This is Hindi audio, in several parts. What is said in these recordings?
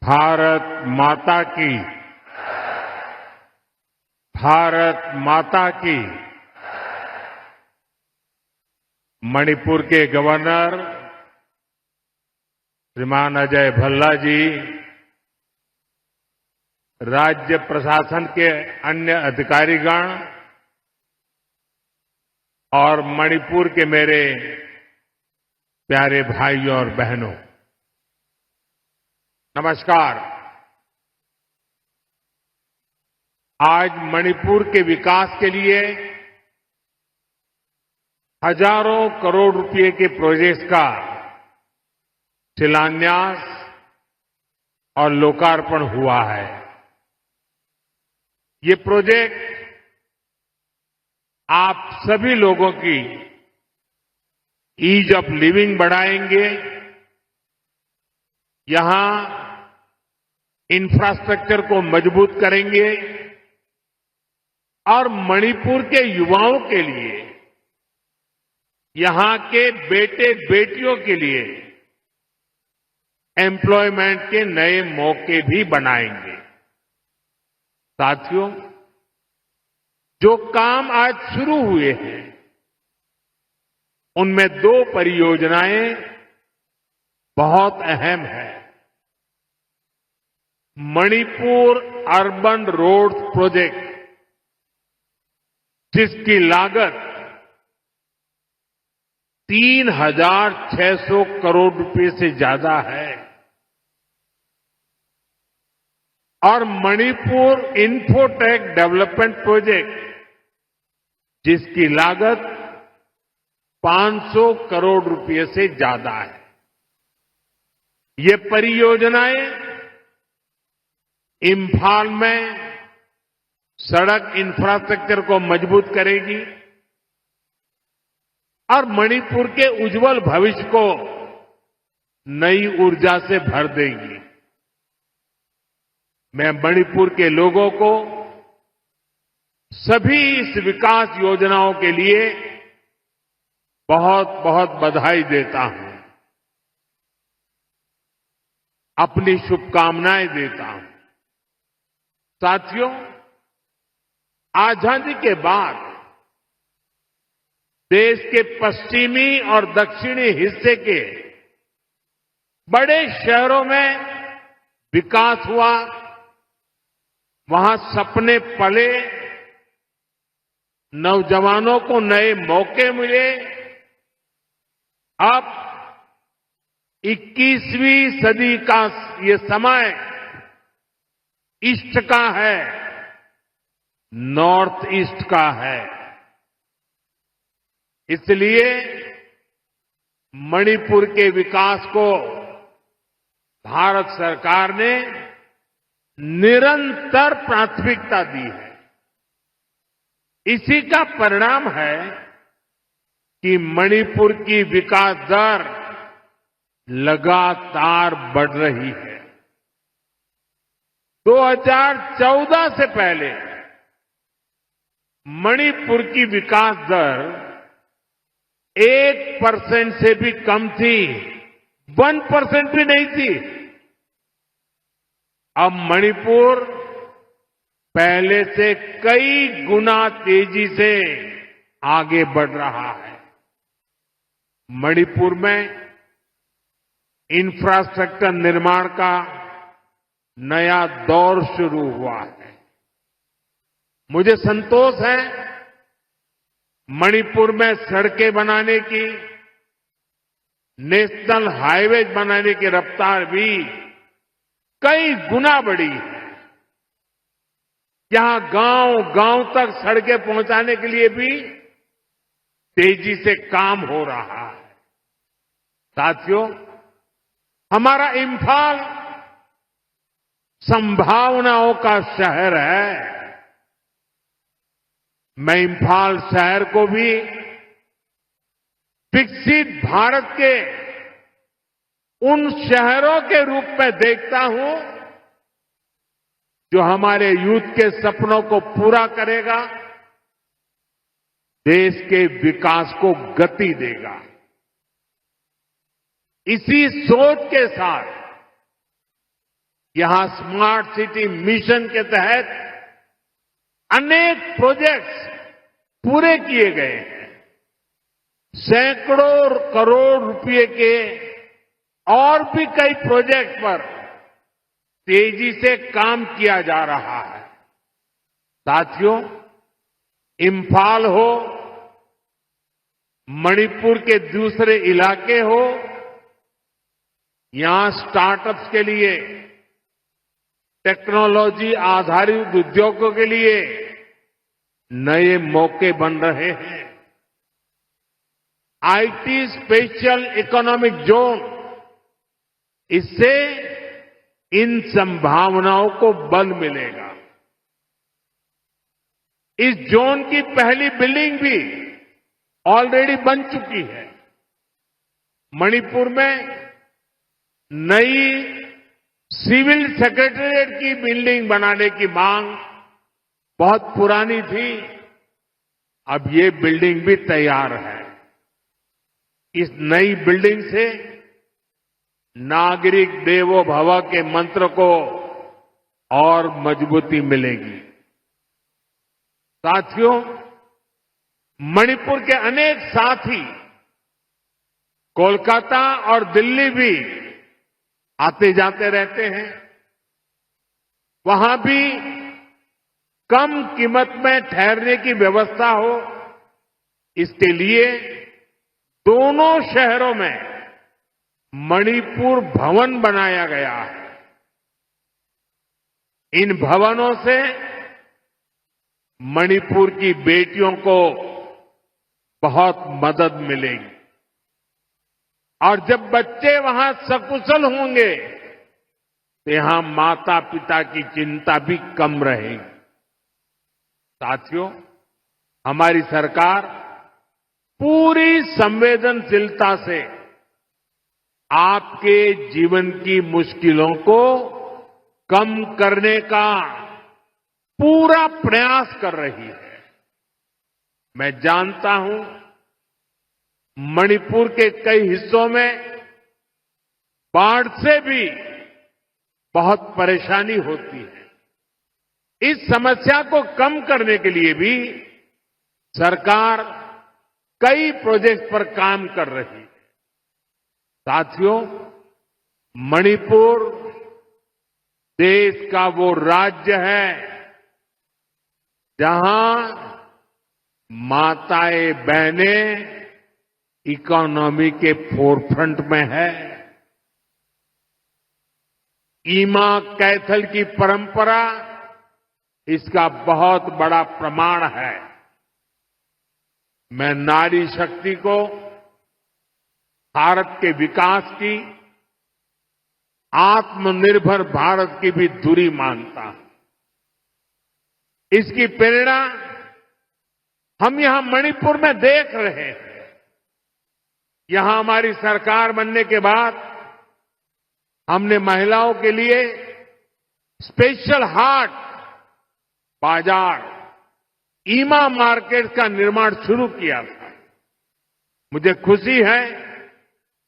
भारत माता की। भारत माता की। मणिपुर के गवर्नर श्रीमान अजय भल्ला जी, राज्य प्रशासन के अन्य अधिकारीगण और मणिपुर के मेरे प्यारे भाइयों और बहनों, नमस्कार। आज मणिपुर के विकास के लिए हजारों करोड़ रुपए के प्रोजेक्ट्स का शिलान्यास और लोकार्पण हुआ है। ये प्रोजेक्ट आप सभी लोगों की ईज ऑफ लिविंग बढ़ाएंगे, यहां इंफ्रास्ट्रक्चर को मजबूत करेंगे और मणिपुर के युवाओं के लिए, यहां के बेटे बेटियों के लिए एम्प्लॉयमेंट के नए मौके भी बनाएंगे। साथियों, जो काम आज शुरू हुए हैं उनमें 2 परियोजनाएं बहुत अहम है। मणिपुर अर्बन रोड प्रोजेक्ट, जिसकी लागत 3,600 करोड़ रुपए से ज्यादा है, और मणिपुर इन्फोटेक डेवलपमेंट प्रोजेक्ट, जिसकी लागत 500 करोड़ रुपए से ज्यादा है। ये परियोजनाएं इम्फाल में सड़क इंफ्रास्ट्रक्चर को मजबूत करेगी और मणिपुर के उज्जवल भविष्य को नई ऊर्जा से भर देगी। मैं मणिपुर के लोगों को सभी इस विकास योजनाओं के लिए बहुत बहुत बधाई देता हूं, अपनी शुभकामनाएं देता हूं। साथियों, आजादी के बाद देश के पश्चिमी और दक्षिणी हिस्से के बड़े शहरों में विकास हुआ, वहां सपने पले, नौजवानों को नए मौके मिले। अब 21वीं सदी का ये समय ईस्ट का है, नॉर्थ ईस्ट का है। इसलिए मणिपुर के विकास को भारत सरकार ने निरंतर प्राथमिकता दी है। इसी का परिणाम है कि मणिपुर की विकास दर लगातार बढ़ रही है। 2014 से पहले मणिपुर की विकास दर 1% से भी कम थी, 1% भी नहीं थी। अब मणिपुर पहले से कई गुना तेजी से आगे बढ़ रहा है। मणिपुर में इंफ्रास्ट्रक्चर निर्माण का नया दौर शुरू हुआ है। मुझे संतोष है, मणिपुर में सड़कें बनाने की, नेशनल हाईवेज बनाने की रफ्तार भी कई गुना बढ़ी है। यहां गांव-गांव तक सड़कें पहुंचाने के लिए भी तेजी से काम हो रहा है। साथियों, हमारा इम्फाल संभावनाओं का शहर है। मैं इम्फाल शहर को भी विकसित भारत के उन शहरों के रूप में देखता हूं जो हमारे यूथ के सपनों को पूरा करेगा, देश के विकास को गति देगा। इसी सोच के साथ यहां स्मार्ट सिटी मिशन के तहत अनेक प्रोजेक्ट्स पूरे किए गए हैं। सैकड़ों करोड़ रुपए के और भी कई प्रोजेक्ट पर तेजी से काम किया जा रहा है। साथियों, इम्फाल हो, मणिपुर के दूसरे इलाके हो, यहां स्टार्टअप्स के लिए, टेक्नोलॉजी आधारित उद्योगों के लिए नए मौके बन रहे हैं। आईटी स्पेशल इकोनॉमिक जोन, इससे इन संभावनाओं को बल मिलेगा। इस जोन की पहली बिल्डिंग भी ऑलरेडी बन चुकी है। मणिपुर में नई सिविल सेक्रेटेरिएट की बिल्डिंग बनाने की मांग बहुत पुरानी थी। अब ये बिल्डिंग भी तैयार है। इस नई बिल्डिंग से नागरिक देवो भव के मंत्र को और मजबूती मिलेगी। साथियों, मणिपुर के अनेक साथी कोलकाता और दिल्ली भी आते जाते रहते हैं। वहां भी कम कीमत में ठहरने की व्यवस्था हो, इसके लिए दोनों शहरों में मणिपुर भवन बनाया गया है। इन भवनों से मणिपुर की बेटियों को बहुत मदद मिलेगी और जब बच्चे वहां सकुशल होंगे तो यहां माता पिता की चिंता भी कम रहेगी। साथियों, हमारी सरकार पूरी संवेदनशीलता से आपके जीवन की मुश्किलों को कम करने का पूरा प्रयास कर रही है। मैं जानता हूं, मणिपुर के कई हिस्सों में बाढ़ से भी बहुत परेशानी होती है। इस समस्या को कम करने के लिए भी सरकार कई प्रोजेक्ट पर काम कर रही है। साथियों, मणिपुर देश का वो राज्य है जहां माताएं बहनें इकोनॉमी के फोरफ्रंट में है। ईमा कैथल की परंपरा इसका बहुत बड़ा प्रमाण है। मैं नारी शक्ति को भारत के विकास की, आत्मनिर्भर भारत की भी धुरी मानता हूं। इसकी प्रेरणा हम यहां मणिपुर में देख रहे हैं। यहां हमारी सरकार बनने के बाद हमने महिलाओं के लिए स्पेशल हाट, बाजार, ईमा मार्केट का निर्माण शुरू किया था। मुझे खुशी है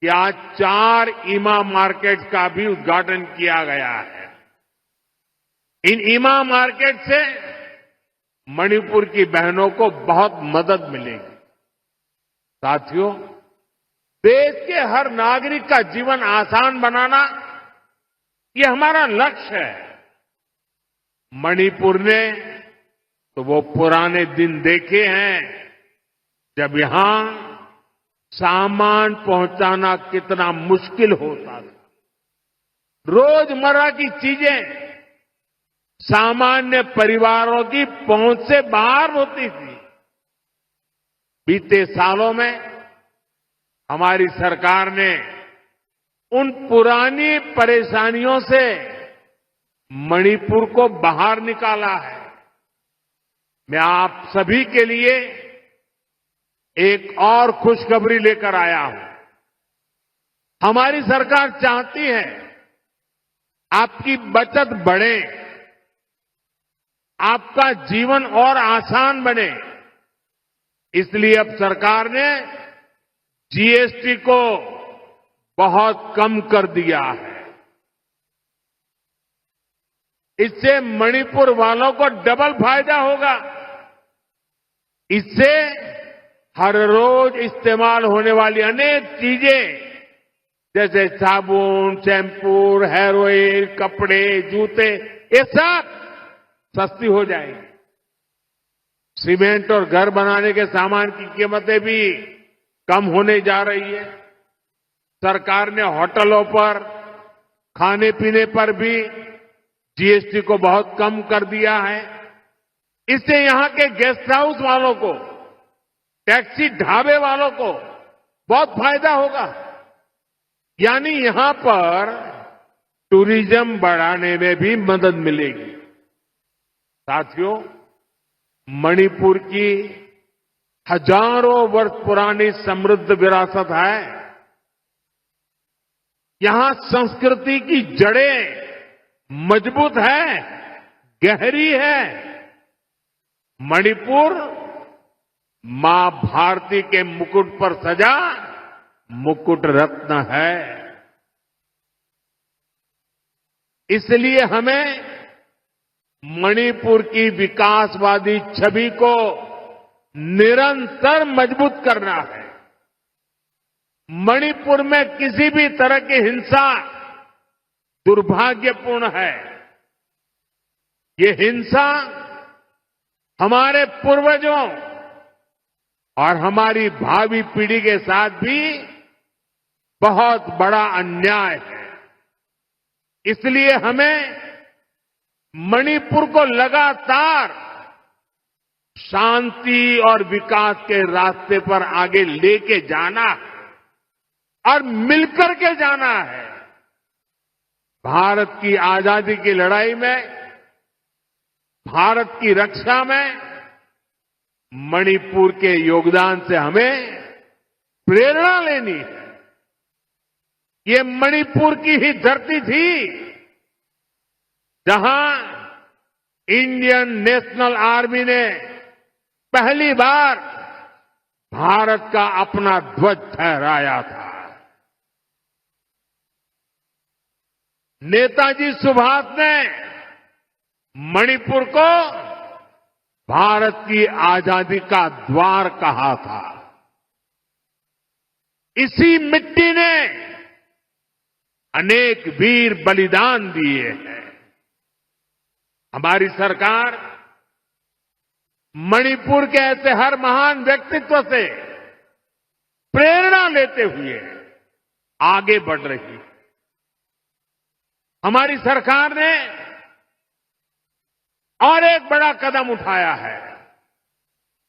कि आज 4 ईमा मार्केट का भी उद्घाटन किया गया है। इन ईमा मार्केट से मणिपुर की बहनों को बहुत मदद मिलेगी। साथियों, देश के हर नागरिक का जीवन आसान बनाना ये हमारा लक्ष्य है। मणिपुर ने तो वो पुराने दिन देखे हैं जब यहां सामान पहुंचाना कितना मुश्किल होता था। रोजमर्रा की चीजें सामान्य परिवारों की पहुंच से बाहर होती थी। बीते सालों में हमारी सरकार ने उन पुरानी परेशानियों से मणिपुर को बाहर निकाला है। मैं आप सभी के लिए एक और खुशखबरी लेकर आया हूं। हमारी सरकार चाहती है आपकी बचत बढ़े, आपका जीवन और आसान बने। इसलिए अब सरकार ने जीएसटी को बहुत कम कर दिया है। इससे मणिपुर वालों को डबल फायदा होगा। इससे हर रोज इस्तेमाल होने वाली अनेक चीजें जैसे साबुन, शैम्पू, हेयर ऑयल, कपड़े, जूते, ये सब सस्ती हो जाएगी। सीमेंट और घर बनाने के सामान की कीमतें भी कम होने जा रही है। सरकार ने होटलों पर, खाने पीने पर भी जीएसटी को बहुत कम कर दिया है। इससे यहां के गेस्ट हाउस वालों को, टैक्सी ढाबे वालों को बहुत फायदा होगा। यानी यहां पर टूरिज्म बढ़ाने में भी मदद मिलेगी। साथियों, मणिपुर की हजारों वर्ष पुरानी समृद्ध विरासत है। यहां संस्कृति की जड़ें मजबूत है, गहरी है। मणिपुर मां भारती के मुकुट पर सजा मुकुट रत्न है। इसलिए हमें मणिपुर की विकासवादी छवि को निरंतर मजबूत करना है। मणिपुर में किसी भी तरह की हिंसा दुर्भाग्यपूर्ण है। ये हिंसा हमारे पूर्वजों और हमारी भावी पीढ़ी के साथ भी बहुत बड़ा अन्याय है। इसलिए हमें मणिपुर को लगातार शांति और विकास के रास्ते पर आगे लेके जाना है और मिलकर के जाना है। भारत की आजादी की लड़ाई में, भारत की रक्षा में मणिपुर के योगदान से हमें प्रेरणा लेनी है। ये मणिपुर की ही धरती थी जहां इंडियन नेशनल आर्मी ने पहली बार भारत का अपना ध्वज फहराया था। नेताजी सुभाष ने मणिपुर को भारत की आजादी का द्वार कहा था। इसी मिट्टी ने अनेक वीर बलिदान दिए हैं। हमारी सरकार मणिपुर के ऐसे हर महान व्यक्तित्व से प्रेरणा लेते हुए आगे बढ़ रही है। हमारी सरकार ने और एक बड़ा कदम उठाया है।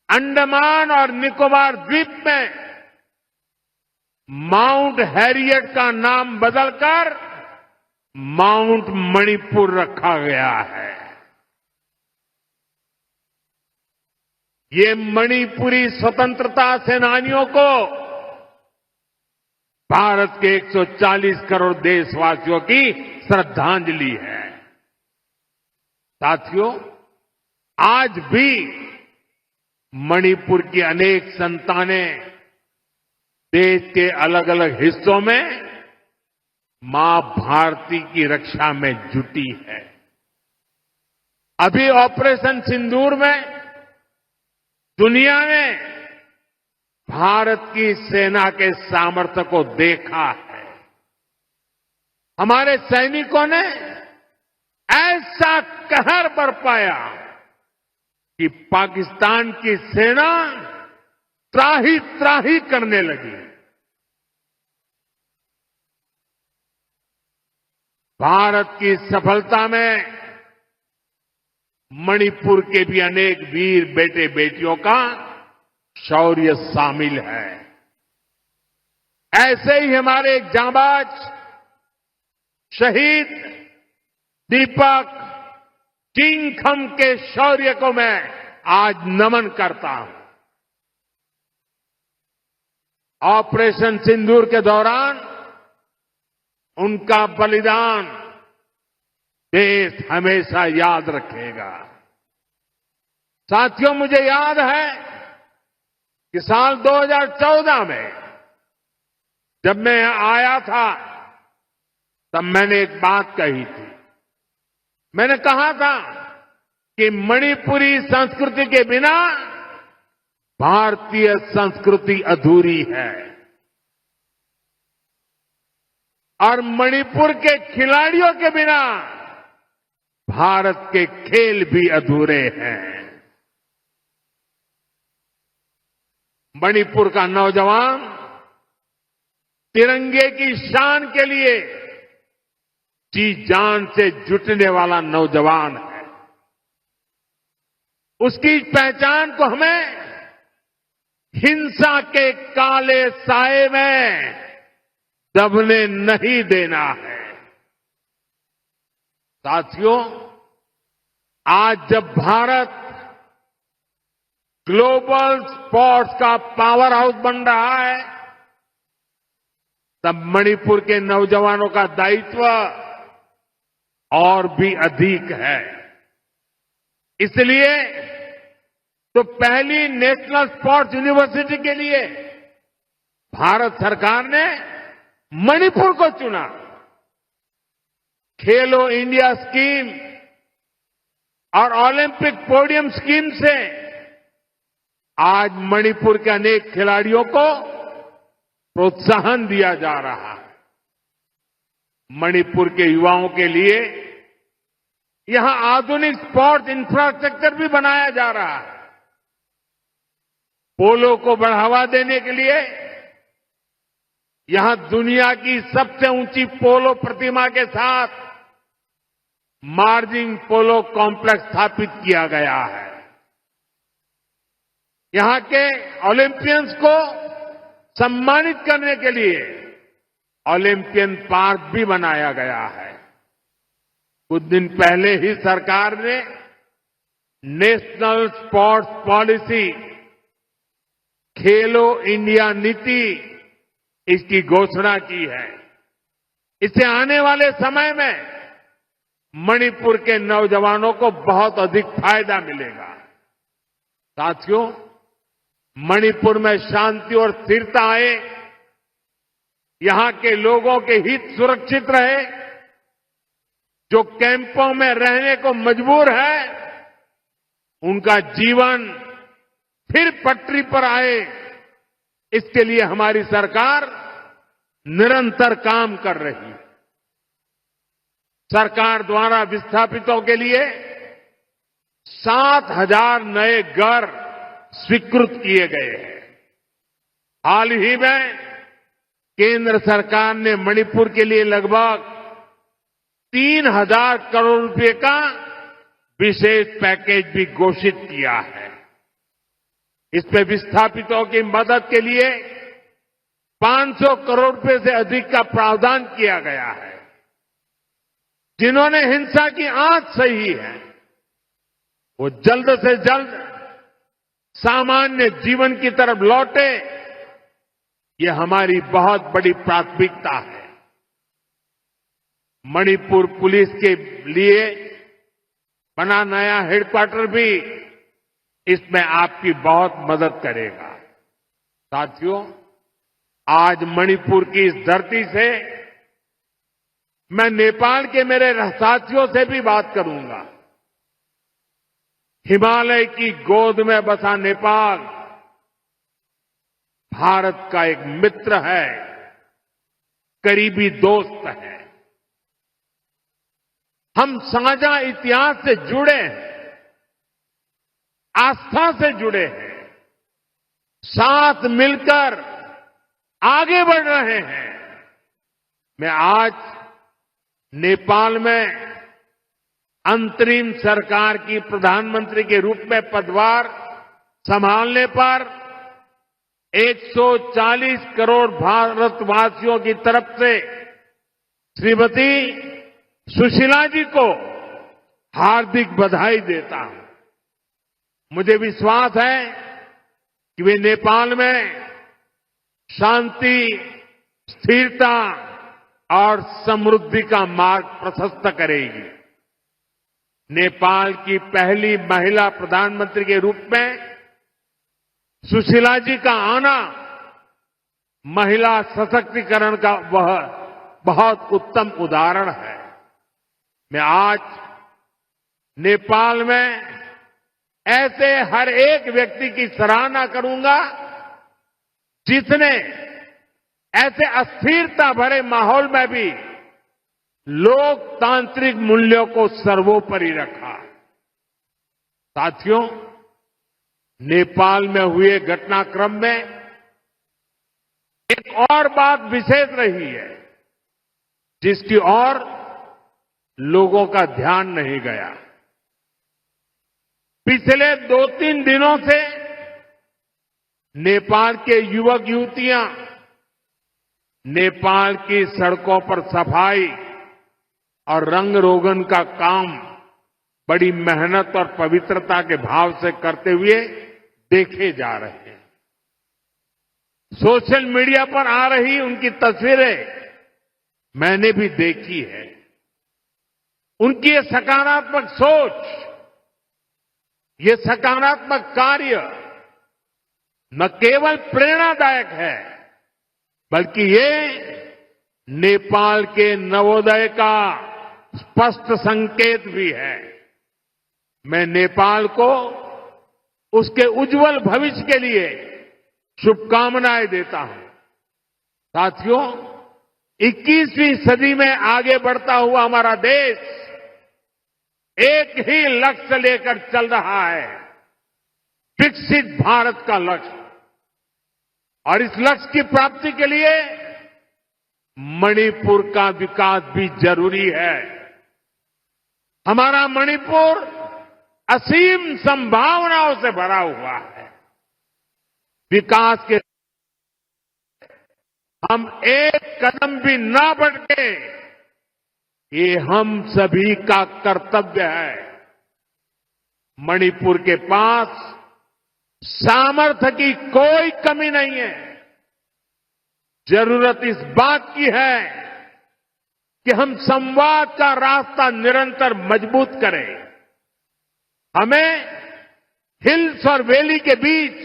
अंडमान और निकोबार द्वीप में माउंट हैरियट का नाम बदलकर माउंट मणिपुर रखा गया है। ये मणिपुरी स्वतंत्रता सेनानियों को भारत के 140 करोड़ देशवासियों की श्रद्धांजलि है। साथियों, आज भी मणिपुर की अनेक संतानें देश के अलग अलग हिस्सों में मां भारती की रक्षा में जुटी है। अभी ऑपरेशन सिंदूर में दुनिया ने भारत की सेना के सामर्थ्य को देखा है। हमारे सैनिकों ने ऐसा कहर बरपाया कि पाकिस्तान की सेना त्राही त्राही करने लगी। भारत की सफलता में मणिपुर के भी अनेक वीर बेटे बेटियों का शौर्य शामिल है। ऐसे ही हमारे एक जांबाज शहीद दीपक किंगखम के शौर्य को मैं आज नमन करता हूं। ऑपरेशन सिंदूर के दौरान उनका बलिदान देश हमेशा याद रखेगा। साथियों, मुझे याद है कि साल 2014 में जब मैं यहां आया था तब मैंने एक बात कही थी मैंने कहा था कि मणिपुरी संस्कृति के बिना भारतीय संस्कृति अधूरी है और मणिपुर के खिलाड़ियों के बिना भारत के खेल भी अधूरे हैं। मणिपुर का नौजवान तिरंगे की शान के लिए जी जान से जुटने वाला नौजवान है। उसकी पहचान को हमें हिंसा के काले साए में दबने नहीं देना है। साथियों, आज जब भारत ग्लोबल स्पोर्ट्स का पावर हाउस बन रहा है, तब मणिपुर के नौजवानों का दायित्व और भी अधिक है। इसलिए तो पहली नेशनल स्पोर्ट्स यूनिवर्सिटी के लिए भारत सरकार ने मणिपुर को चुना। खेलो इंडिया स्कीम और ओलंपिक पोडियम स्कीम से आज मणिपुर के अनेक खिलाड़ियों को प्रोत्साहन दिया जा रहा है। मणिपुर के युवाओं के लिए यहां आधुनिक स्पोर्ट्स इंफ्रास्ट्रक्चर भी बनाया जा रहा है। पोलो को बढ़ावा देने के लिए यहां दुनिया की सबसे ऊंची पोलो प्रतिमा के साथ मार्जिन पोलो कॉम्प्लेक्स स्थापित किया गया है। यहां के ओलंपियंस को सम्मानित करने के लिए ओलंपियन पार्क भी बनाया गया है। कुछ दिन पहले ही सरकार ने नेशनल स्पोर्ट्स पॉलिसी खेलो इंडिया नीति इसकी घोषणा की है। इससे आने वाले समय में मणिपुर के नौजवानों को बहुत अधिक फायदा मिलेगा। साथियों, मणिपुर में शांति और स्थिरता आए, यहां के लोगों के हित सुरक्षित रहे, जो कैंपों में रहने को मजबूर है उनका जीवन फिर पटरी पर आए, इसके लिए हमारी सरकार निरंतर काम कर रही है। सरकार द्वारा विस्थापितों के लिए 7,000 नए घर स्वीकृत किए गए हैं। हाल ही में केंद्र सरकार ने मणिपुर के लिए लगभग 3,000 करोड़ रुपए का विशेष पैकेज भी घोषित किया है। इसमें विस्थापितों की मदद के लिए 500 करोड़ रुपए से अधिक का प्रावधान किया गया है। जिन्होंने हिंसा की आंच सही है वो जल्द से जल्द सामान्य जीवन की तरफ लौटे, ये हमारी बहुत बड़ी प्राथमिकता है। मणिपुर पुलिस के लिए बना नया हेडक्वार्टर भी इसमें आपकी बहुत मदद करेगा। साथियों, आज मणिपुर की इस धरती से मैं नेपाल के मेरे साथियों से भी बात करूंगा। हिमालय की गोद में बसा नेपाल भारत का एक मित्र है, करीबी दोस्त है। हम साझा इतिहास से जुड़े हैं, आस्था से जुड़े हैं, साथ मिलकर आगे बढ़ रहे हैं। मैं आज नेपाल में अंतरिम सरकार की प्रधानमंत्री के रूप में पदभार संभालने पर 140 करोड़ भारतवासियों की तरफ से श्रीमती सुशीला जी को हार्दिक बधाई देता हूं। मुझे विश्वास है कि वे नेपाल में शांति, स्थिरता और समृद्धि का मार्ग प्रशस्त करेगी। नेपाल की पहली महिला प्रधानमंत्री के रूप में सुशीला जी का आना महिला सशक्तिकरण का वह बहुत उत्तम उदाहरण है। मैं आज नेपाल में ऐसे हर एक व्यक्ति की सराहना करूंगा जिसने ऐसे अस्थिरता भरे माहौल में भी लोकतांत्रिक मूल्यों को सर्वोपरि रखा। साथियों, नेपाल में हुए घटनाक्रम में एक और बात विशेष रही है जिसकी ओर लोगों का ध्यान नहीं गया। पिछले 2-3 दिनों से नेपाल के युवक युवतियां नेपाल की सड़कों पर सफाई और रंग रोगन का काम बड़ी मेहनत और पवित्रता के भाव से करते हुए देखे जा रहे हैं। सोशल मीडिया पर आ रही उनकी तस्वीरें मैंने भी देखी है। उनकी ये सकारात्मक सोच, ये सकारात्मक कार्य न केवल प्रेरणादायक है बल्कि ये नेपाल के नवोदय का स्पष्ट संकेत भी है। मैं नेपाल को उसके उज्जवल भविष्य के लिए शुभकामनाएं देता हूं। साथियों, 21वीं सदी में आगे बढ़ता हुआ हमारा देश एक ही लक्ष्य लेकर चल रहा है, विकसित भारत का लक्ष्य। और इस लक्ष्य की प्राप्ति के लिए मणिपुर का विकास भी जरूरी है। हमारा मणिपुर असीम संभावनाओं से भरा हुआ है। विकास के हम एक कदम भी ना बढ़े, ये हम सभी का कर्तव्य है। मणिपुर के पास सामर्थ्य की कोई कमी नहीं है। जरूरत इस बात की है कि हम संवाद का रास्ता निरंतर मजबूत करें। हमें हिल्स और वैली के बीच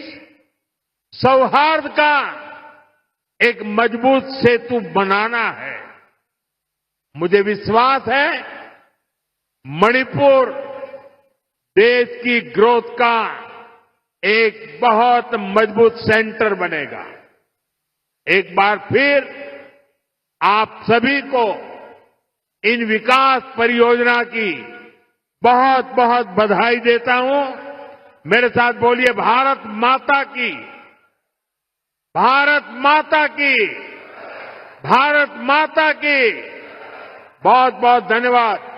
सौहार्द का एक मजबूत सेतु बनाना है। मुझे विश्वास है मणिपुर देश की ग्रोथ का एक बहुत मजबूत सेंटर बनेगा। एक बार फिर आप सभी को इन विकास परियोजना की बहुत बहुत बधाई देता हूं। मेरे साथ बोलिए, भारत माता की, भारत माता की, भारत माता की। बहुत बहुत धन्यवाद।